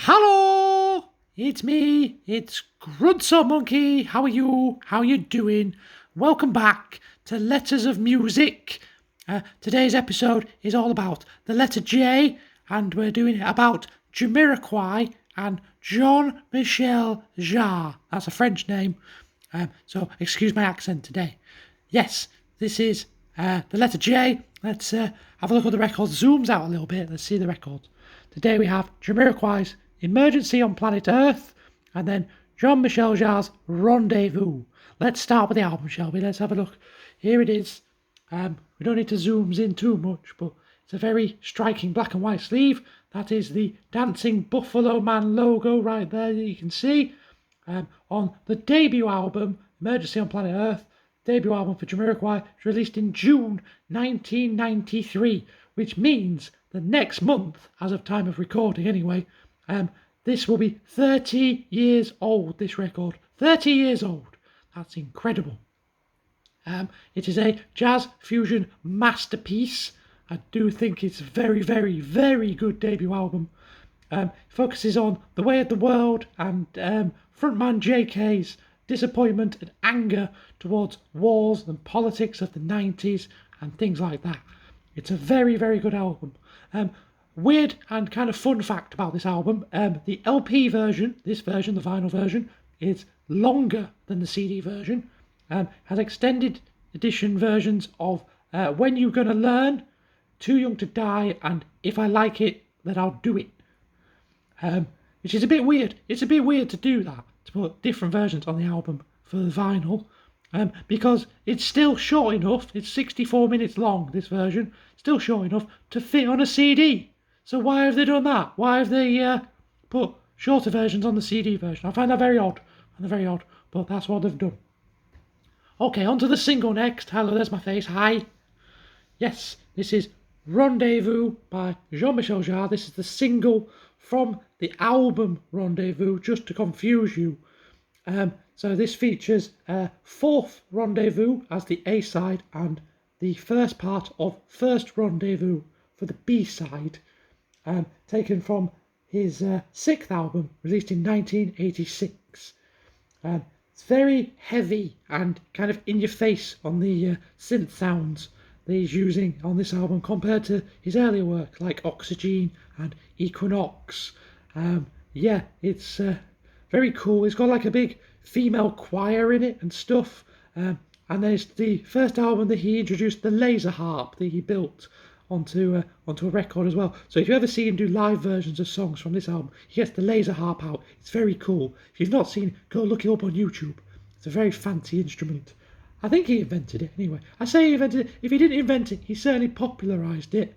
Hello, it's me, it's Grunso Monkey. How are you? How you doing? Welcome back to Letters of Music. Today's episode is all about the letter J, and we're doing it about Jamiroquai and Jean-Michel Jarre. That's a French name, so excuse my accent today. Yes, this is the letter J. Let's have a look at the record. Zooms out a little bit. Let's see the record. Today we have Jamiroquai's Emergency on Planet Earth, and then Jean-Michel Jarre's Rendezvous. Let's start with the album, shall we? Let's have a look. Here it is. We don't need to zoom in too much, but it's a very striking black and white sleeve. That is the Dancing Buffalo Man logo right there that you can see. On the debut album, Emergency on Planet Earth, debut album for Jamiroquai, released in June 1993, which means the next month, as of time of recording anyway, this will be 30 years old, this record. 30 years old. That's incredible. It is a jazz fusion masterpiece. I do think it's a very, very, very good debut album. Focuses on the way of the world and frontman JK's disappointment and anger towards wars and politics of the 90s and things like that. It's a very, very good album. Weird and kind of fun fact about this album, the LP version, this version, the vinyl version, is longer than the CD version. Has extended edition versions of When You Gonna Learn, Too Young to Die, and If I Like It, Then I'll Do It. Which is a bit weird. It's a bit weird to do that, to put different versions on the album for the vinyl. Because it's still short enough, it's 64 minutes long, this version, still short enough to fit on a CD. So why have they done that? Why have they put shorter versions on the CD version? I find that very odd, but that's what they've done. Okay, on to the single next. Hello, there's my face, hi. Yes, this is Rendezvous by Jean-Michel Jarre. This is the single from the album Rendezvous, just to confuse you. So this features Fourth Rendezvous as the A-side and the first part of First Rendezvous for the B-side, taken from his sixth album, released in 1986. It's very heavy and kind of in your face on the synth sounds that he's using on this album compared to his earlier work like Oxygen and Equinox. It's very cool. It's got like a big female choir in it and stuff. And there's the first album that he introduced the laser harp that he built onto a record as well. So if you ever see him do live versions of songs from this album, he gets the laser harp out. It's very cool. If you've not seen it, go look it up on YouTube. It's a very fancy instrument. I think he invented it anyway. I say he invented it. If he didn't invent it, he certainly popularised it.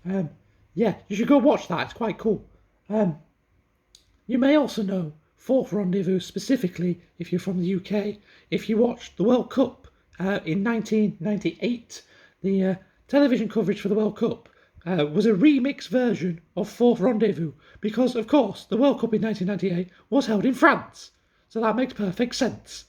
You should go watch that. It's quite cool. You may also know Fourth Rendezvous specifically if you're from the UK. If you watched the World Cup in 1998, the television coverage for the World Cup was a remix version of Fourth Rendezvous because, of course, the World Cup in 1998 was held in France. So that makes perfect sense.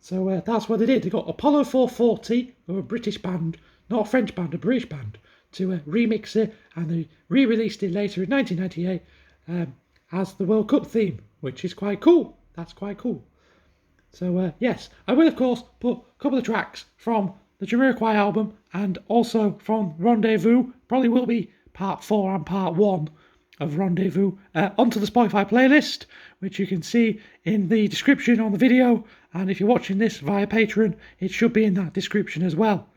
So that's what they did. They got Apollo 440, or a British band, not a French band, a British band, to remix it, and they re-released it later in 1998 as the World Cup theme, which is quite cool. That's quite cool. So yes, I will of course put a couple of tracks from the Jamiroquai album and also from Rendezvous, probably will be part 4 and part 1 of Rendezvous, onto the Spotify playlist, which you can see in the description on the video, and if you're watching this via Patreon, it should be in that description as well.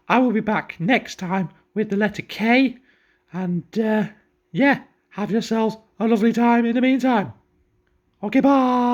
I will be back next time with the letter K, and have yourselves a lovely time in the meantime. Okay, bye!